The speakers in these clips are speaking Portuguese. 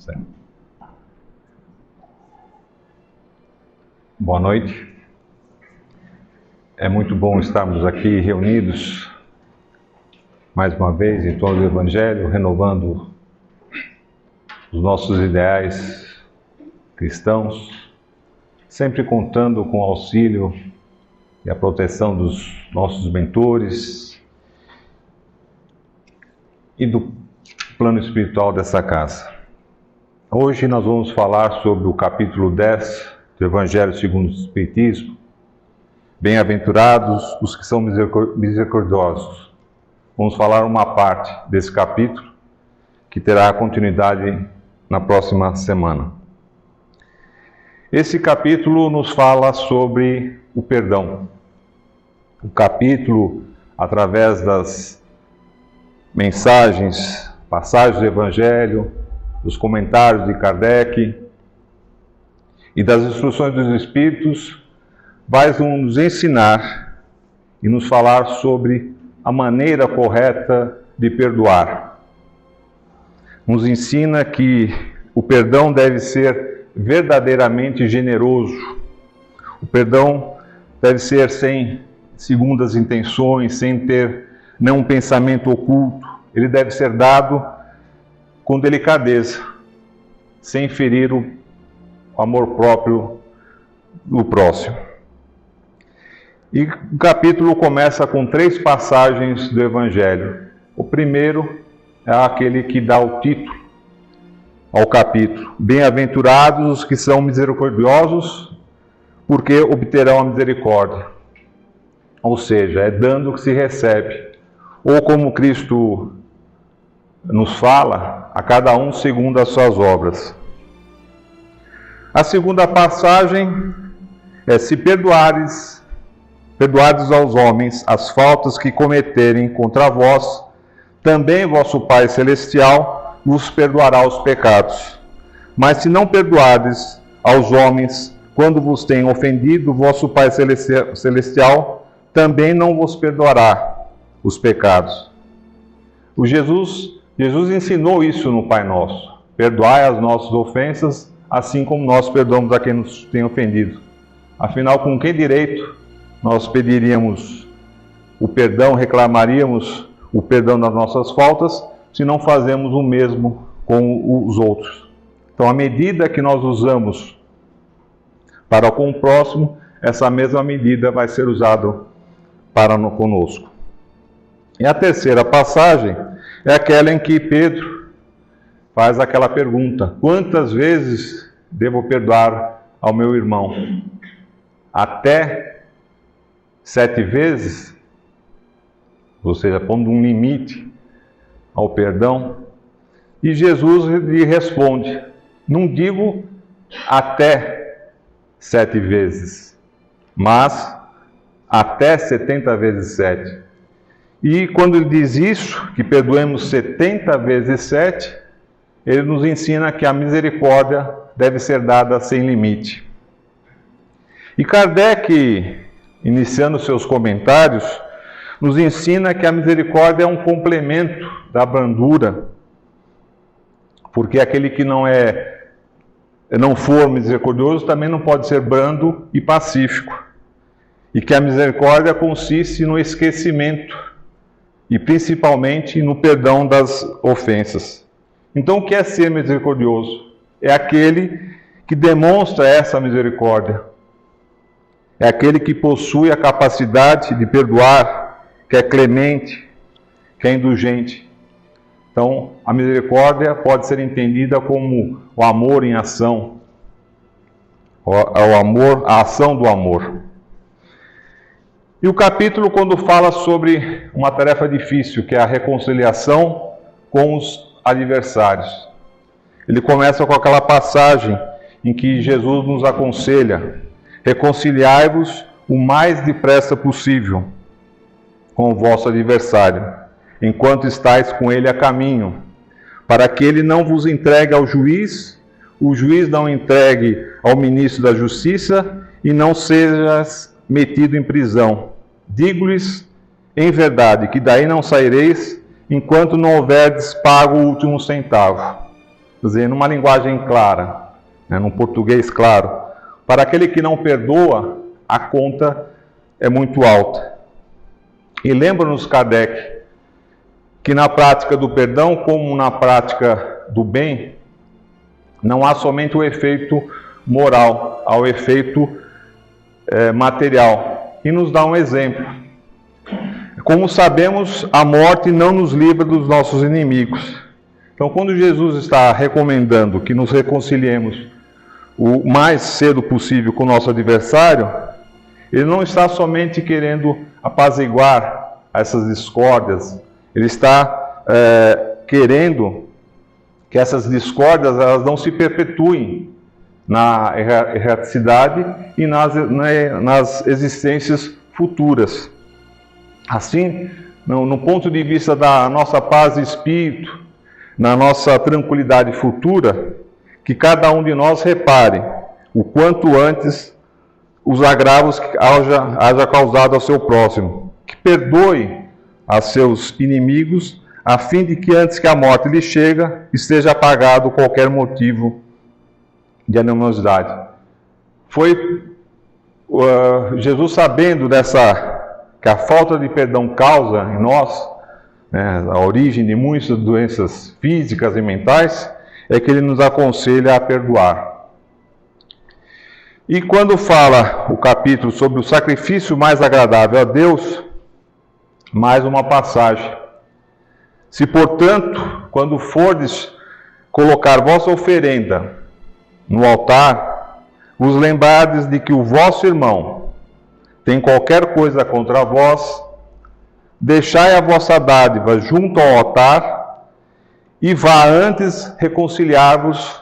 Certo. Boa noite. É muito bom estarmos aqui reunidos mais uma vez em torno do Evangelho, renovando os nossos ideais cristãos, sempre contando com o auxílio e a proteção dos nossos mentores e do plano espiritual dessa casa. Hoje nós vamos falar sobre o capítulo 10 do Evangelho segundo o Espiritismo. Bem-aventurados os que são misericordiosos. Vamos falar uma parte desse capítulo que terá continuidade na próxima semana. Esse capítulo nos fala sobre o perdão. O capítulo, através das mensagens, passagens do Evangelho, dos comentários de Kardec e das instruções dos Espíritos, vai nos ensinar e nos falar sobre a maneira correta de perdoar. Nos ensina que o perdão deve ser verdadeiramente generoso. O perdão deve ser sem segundas intenções, sem ter nenhum pensamento oculto. Ele deve ser dado com delicadeza, sem ferir o amor próprio do próximo. E o capítulo começa com 3 passagens do Evangelho. O primeiro é aquele que dá o título ao capítulo. Bem-aventurados os que são misericordiosos, porque obterão a misericórdia. Ou seja, é dando que se recebe. Ou como Cristo nos fala, a cada um segundo as suas obras. A segunda passagem é: se perdoardes aos homens as faltas que cometerem contra vós, também vosso Pai Celestial vos perdoará os pecados. Mas se não perdoardes aos homens quando vos têm ofendido, vosso Pai Celestial também não vos perdoará os pecados. Jesus ensinou isso no Pai Nosso: perdoai as nossas ofensas, assim como nós perdoamos a quem nos tem ofendido. Afinal, com que direito nós pediríamos o perdão, reclamaríamos o perdão das nossas faltas, se não fazemos o mesmo com os outros? Então, a medida que nós usamos para com o próximo, essa mesma medida vai ser usada para conosco. E a terceira passagem é aquela em que Pedro faz aquela pergunta: quantas vezes devo perdoar ao meu irmão? Até 7 vezes? Ou seja, pondo um limite ao perdão. E Jesus lhe responde: não digo até 7 vezes, mas até 70 vezes 7. E quando ele diz isso, que perdoemos 70 vezes 7, ele nos ensina que a misericórdia deve ser dada sem limite. E Kardec, iniciando seus comentários, nos ensina que a misericórdia é um complemento da brandura, porque aquele que não for misericordioso também não pode ser brando e pacífico. E que a misericórdia consiste no esquecimento e principalmente no perdão das ofensas. Então, o que é ser misericordioso? É aquele que demonstra essa misericórdia. É aquele que possui a capacidade de perdoar, que é clemente, que é indulgente. Então, a misericórdia pode ser entendida como o amor em ação, a ação do amor. E o capítulo, quando fala sobre uma tarefa difícil, que é a reconciliação com os adversários, ele começa com aquela passagem em que Jesus nos aconselha: reconciliai-vos o mais depressa possível com o vosso adversário, enquanto estáis com ele a caminho, para que ele não vos entregue ao juiz, o juiz não entregue ao ministro da Justiça, e não sejas metido em prisão. Digo-lhes em verdade que daí não saireis, enquanto não houverdes pago o último centavo. dizer, numa linguagem clara, né, num português claro, para aquele que não perdoa, a conta é muito alta. E lembra-nos Kardec que na prática do perdão, como na prática do bem, não há somente o efeito moral, há o efeito material. E nos dá um exemplo. Como sabemos, a morte não nos livra dos nossos inimigos. Então, quando Jesus está recomendando que nos reconciliemos o mais cedo possível com o nosso adversário, ele não está somente querendo apaziguar essas discórdias, ele está querendo que essas discórdias elas não se perpetuem na erraticidade e nas existências futuras. Assim, no ponto de vista da nossa paz de espírito, na nossa tranquilidade futura, que cada um de nós repare o quanto antes os agravos que haja causado ao seu próximo, que perdoe a seus inimigos, a fim de que antes que a morte lhe chegue, esteja apagado qualquer motivo de animosidade. Foi Jesus, sabendo que a falta de perdão causa em nós, né, a origem de muitas doenças físicas e mentais, é que ele nos aconselha a perdoar. E quando fala o capítulo sobre o sacrifício mais agradável a Deus, mais uma passagem. Se, portanto, quando fordes colocar vossa oferenda no altar, vos lembrardes de que o vosso irmão tem qualquer coisa contra vós, deixai a vossa dádiva junto ao altar e vá antes reconciliar-vos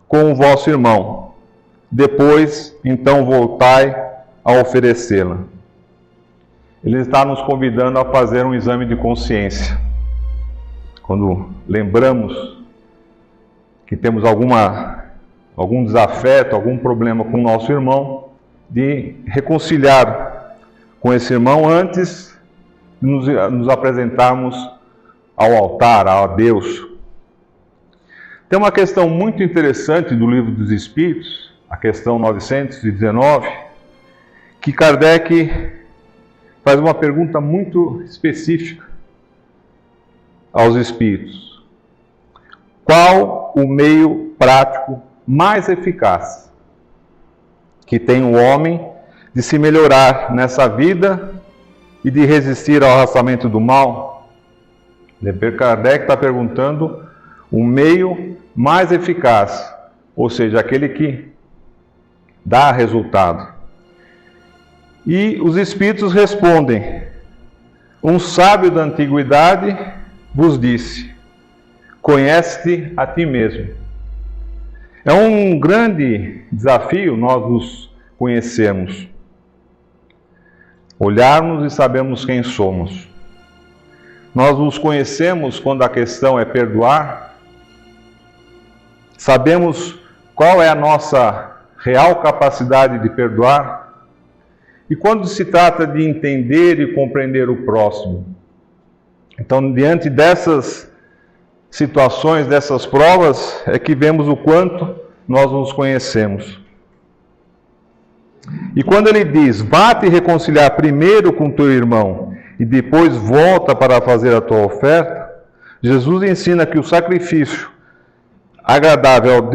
com o vosso irmão. Depois, então, voltai a oferecê-la. Ele está nos convidando a fazer um exame de consciência. Quando lembramos que temos algum desafeto, algum problema com o nosso irmão, de reconciliar com esse irmão antes de nos apresentarmos ao altar, a Deus. Tem uma questão muito interessante do Livro dos Espíritos, a questão 919, que Kardec faz uma pergunta muito específica aos espíritos. Qual o meio prático mais eficaz que tem o homem de se melhorar nessa vida e de resistir ao arrastamento do mal? Kardec está perguntando o meio mais eficaz, ou seja, aquele que dá resultado. E os espíritos respondem: um sábio da antiguidade vos disse: conhece-te a ti mesmo. É um grande desafio nós nos conhecermos, olharmos e sabermos quem somos. Nós nos conhecemos quando a questão é perdoar, sabemos qual é a nossa real capacidade de perdoar, e quando se trata de entender e compreender o próximo. Então, diante dessas situações, dessas provas, é que vemos o quanto nós nos conhecemos. E quando ele diz: vá-te reconciliar primeiro com teu irmão e depois volta para fazer a tua oferta, Jesus ensina que o sacrifício agradável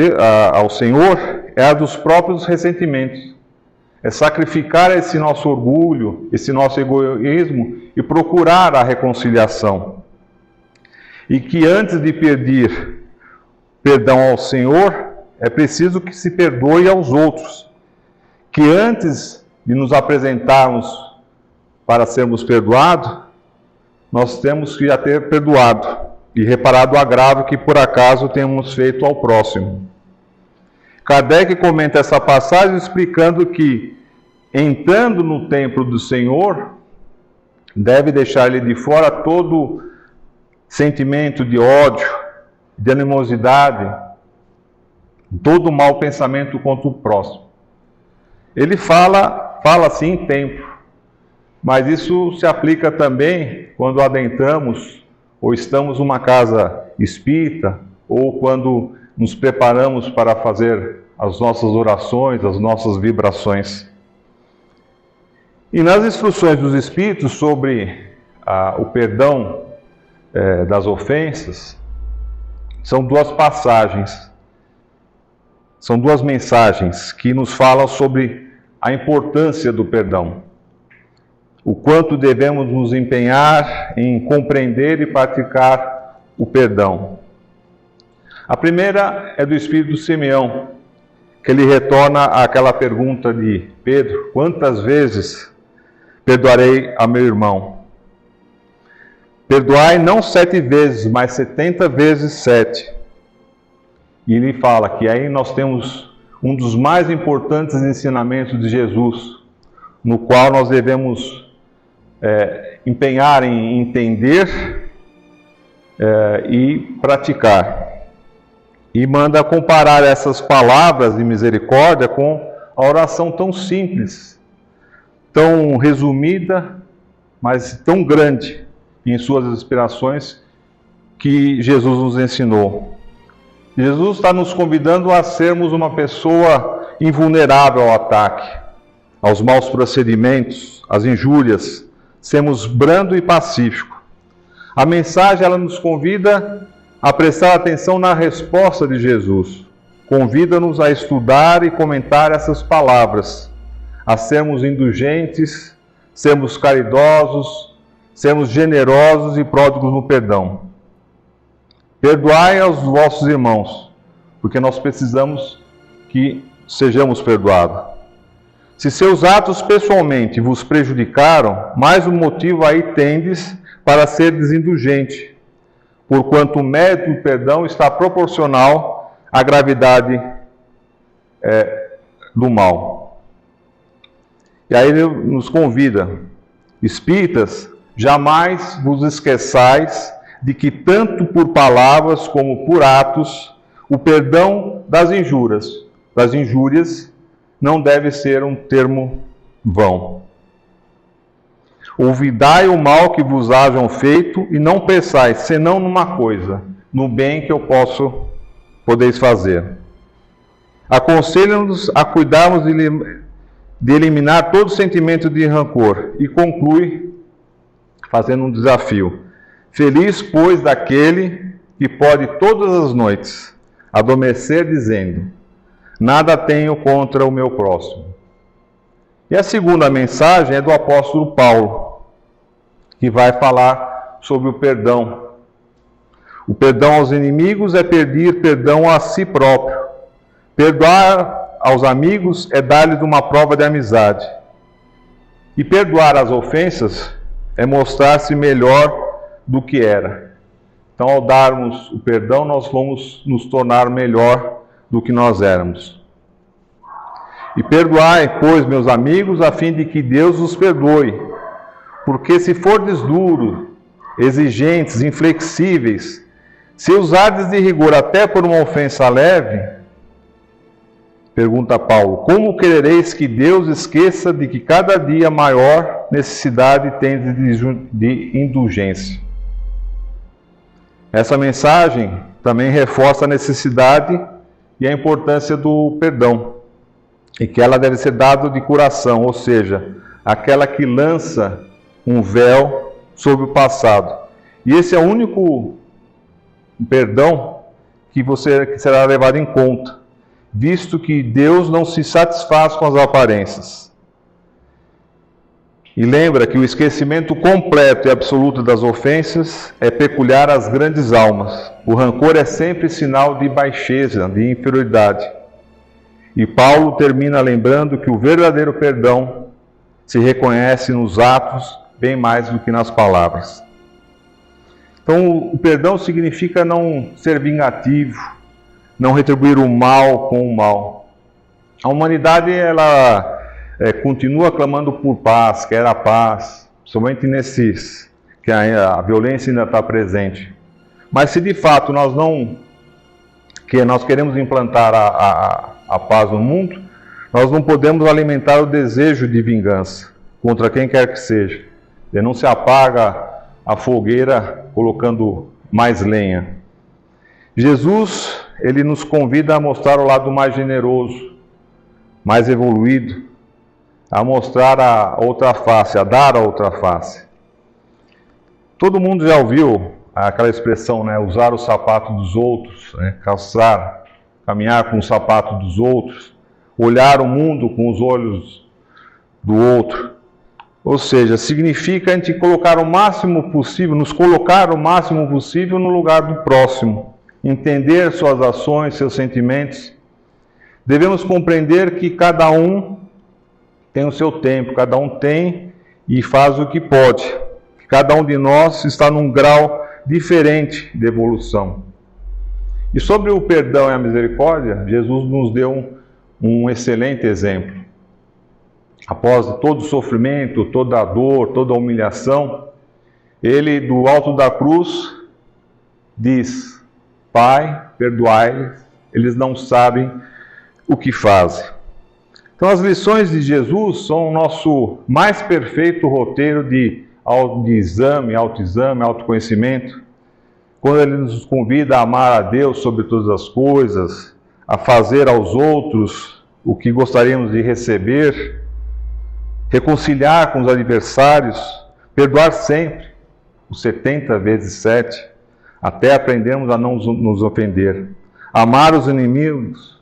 ao Senhor é a dos próprios ressentimentos. É sacrificar esse nosso orgulho, esse nosso egoísmo e procurar a reconciliação. E que antes de pedir perdão ao Senhor, é preciso que se perdoe aos outros. Que antes de nos apresentarmos para sermos perdoados, nós temos que já ter perdoado e reparado o agravo que por acaso temos feito ao próximo. Kardec comenta essa passagem explicando que, entrando no templo do Senhor, deve deixar-lhe de fora todo sentimento de ódio, de animosidade, todo mau pensamento contra o próximo. Ele fala assim em templo, mas isso se aplica também quando adentramos ou estamos numa casa espírita, ou quando nos preparamos para fazer as nossas orações, as nossas vibrações. E nas instruções dos Espíritos sobre o perdão das ofensas, são duas passagens, são duas mensagens que nos falam sobre a importância do perdão. O quanto devemos nos empenhar em compreender e praticar o perdão. A primeira é do Espírito Simeão, que ele retorna àquela pergunta de Pedro: quantas vezes perdoarei a meu irmão? Perdoai não 7 vezes, mas 70 vezes 7. E ele fala que aí nós temos um dos mais importantes ensinamentos de Jesus, no qual nós devemos empenhar em entender e praticar. E manda comparar essas palavras de misericórdia com a oração tão simples, tão resumida, mas tão grande em suas inspirações que Jesus nos ensinou. Jesus está nos convidando a sermos uma pessoa invulnerável ao ataque, aos maus procedimentos, às injúrias, sermos brando e pacífico. A mensagem, ela nos convida a prestar atenção na resposta de Jesus. Convida-nos a estudar e comentar essas palavras, a sermos indulgentes, sermos caridosos, sermos generosos e pródigos no perdão. Perdoai aos vossos irmãos, porque nós precisamos que sejamos perdoados. Se seus atos pessoalmente vos prejudicaram, mais um motivo aí tendes para ser indulgente, porquanto o mérito do perdão está proporcional à gravidade do mal. E aí ele nos convida: espíritas, jamais vos esqueçais de que tanto por palavras como por atos, o perdão das injúrias não deve ser um termo vão. Olvidai o mal que vos hajam feito e não pensais, senão numa coisa, no bem que podeis fazer. Aconselha-nos a cuidarmos de eliminar todo sentimento de rancor e conclui fazendo um desafio. Feliz, pois, daquele que pode todas as noites adormecer dizendo: nada tenho contra o meu próximo. E a segunda mensagem é do apóstolo Paulo, que vai falar sobre o perdão. O perdão aos inimigos é pedir perdão a si próprio. Perdoar aos amigos é dar-lhes uma prova de amizade. E perdoar as ofensas é mostrar-se melhor do que era. Então, ao darmos o perdão, nós vamos nos tornar melhor do que nós éramos. E perdoai, pois, meus amigos, a fim de que Deus os perdoe. Porque se fordes duros, exigentes, inflexíveis, se usardes de rigor até por uma ofensa leve, pergunta Paulo, como querereis que Deus esqueça de que cada dia maior necessidade tendes de indulgência? Essa mensagem também reforça a necessidade e a importância do perdão, e que ela deve ser dada de coração, ou seja, aquela que lança um véu sobre o passado. E esse é o único perdão que será levado em conta, visto que Deus não se satisfaz com as aparências. E lembra que o esquecimento completo e absoluto das ofensas é peculiar às grandes almas. O rancor é sempre sinal de baixeza, de inferioridade. E Paulo termina lembrando que o verdadeiro perdão se reconhece nos atos bem mais do que nas palavras. Então, o perdão significa não ser vingativo, não retribuir o mal com o mal. A humanidade, ela continua clamando por paz, quer a paz, somente nesses que a violência ainda está presente. Mas se de fato nós queremos implantar a paz no mundo, nós não podemos alimentar o desejo de vingança contra quem quer que seja. E não se apaga a fogueira colocando mais lenha. Jesus, ele nos convida a mostrar o lado mais generoso, mais evoluído, a mostrar a outra face, a dar a outra face. Todo mundo já ouviu aquela expressão, né? Usar o sapato dos outros, né? Calçar, caminhar com o sapato dos outros, olhar o mundo com os olhos do outro. Ou seja, significa a gente colocar o máximo possível, nos colocar o máximo possível no lugar do próximo, entender suas ações, seus sentimentos. Devemos compreender que cada um tem o seu tempo, cada um tem e faz o que pode. Cada um de nós está num grau diferente de evolução. E sobre o perdão e a misericórdia, Jesus nos deu um excelente exemplo. Após todo o sofrimento, toda a dor, toda a humilhação, ele, do alto da cruz, diz: Pai, perdoai-lhes, eles não sabem o que fazem. Então, as lições de Jesus são o nosso mais perfeito roteiro de exame, autoexame, autoconhecimento, quando ele nos convida a amar a Deus sobre todas as coisas, a fazer aos outros o que gostaríamos de receber, reconciliar com os adversários, perdoar sempre, os 70 vezes 7, até aprendermos a não nos ofender, amar os inimigos,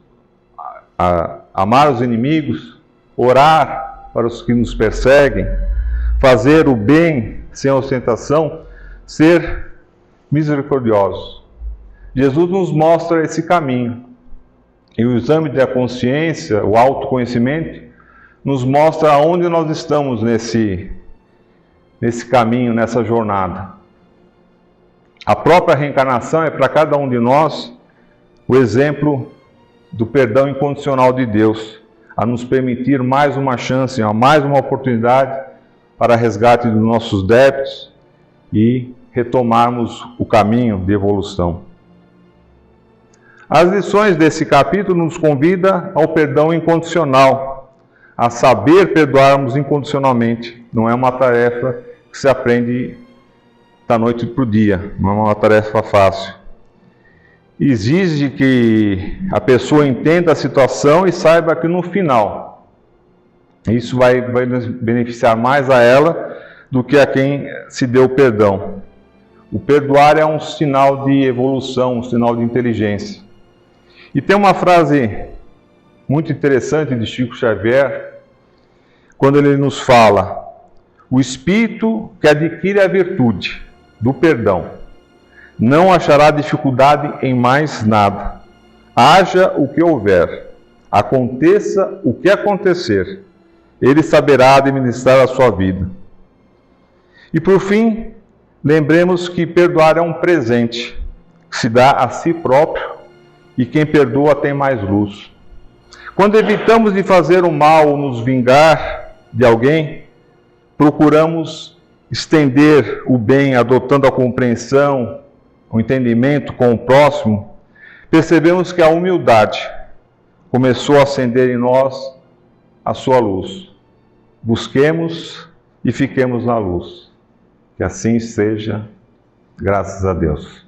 orar para os que nos perseguem, fazer o bem sem ostentação, ser misericordiosos. Jesus nos mostra esse caminho. E o exame da consciência, o autoconhecimento, nos mostra aonde nós estamos nesse caminho, nessa jornada. A própria reencarnação é para cada um de nós o exemplo do perdão incondicional de Deus, a nos permitir mais uma chance, mais uma oportunidade para resgate dos nossos débitos e retomarmos o caminho de evolução. As lições desse capítulo nos convidam ao perdão incondicional, a saber perdoarmos incondicionalmente. Não é uma tarefa que se aprende da noite para o dia, não é uma tarefa fácil. Exige que a pessoa entenda a situação e saiba que no final, isso vai beneficiar mais a ela do que a quem se deu o perdão. O perdoar é um sinal de evolução, um sinal de inteligência. E tem uma frase muito interessante de Chico Xavier, quando ele nos fala: o espírito que adquire a virtude do perdão não achará dificuldade em mais nada. Haja o que houver, aconteça o que acontecer, ele saberá administrar a sua vida. E por fim, lembremos que perdoar é um presente que se dá a si próprio, e quem perdoa tem mais luz. Quando evitamos de fazer o mal ou nos vingar de alguém, procuramos estender o bem, adotando a compreensão, o entendimento com o próximo, percebemos que a humildade começou a acender em nós a sua luz. Busquemos e fiquemos na luz. Que assim seja, graças a Deus.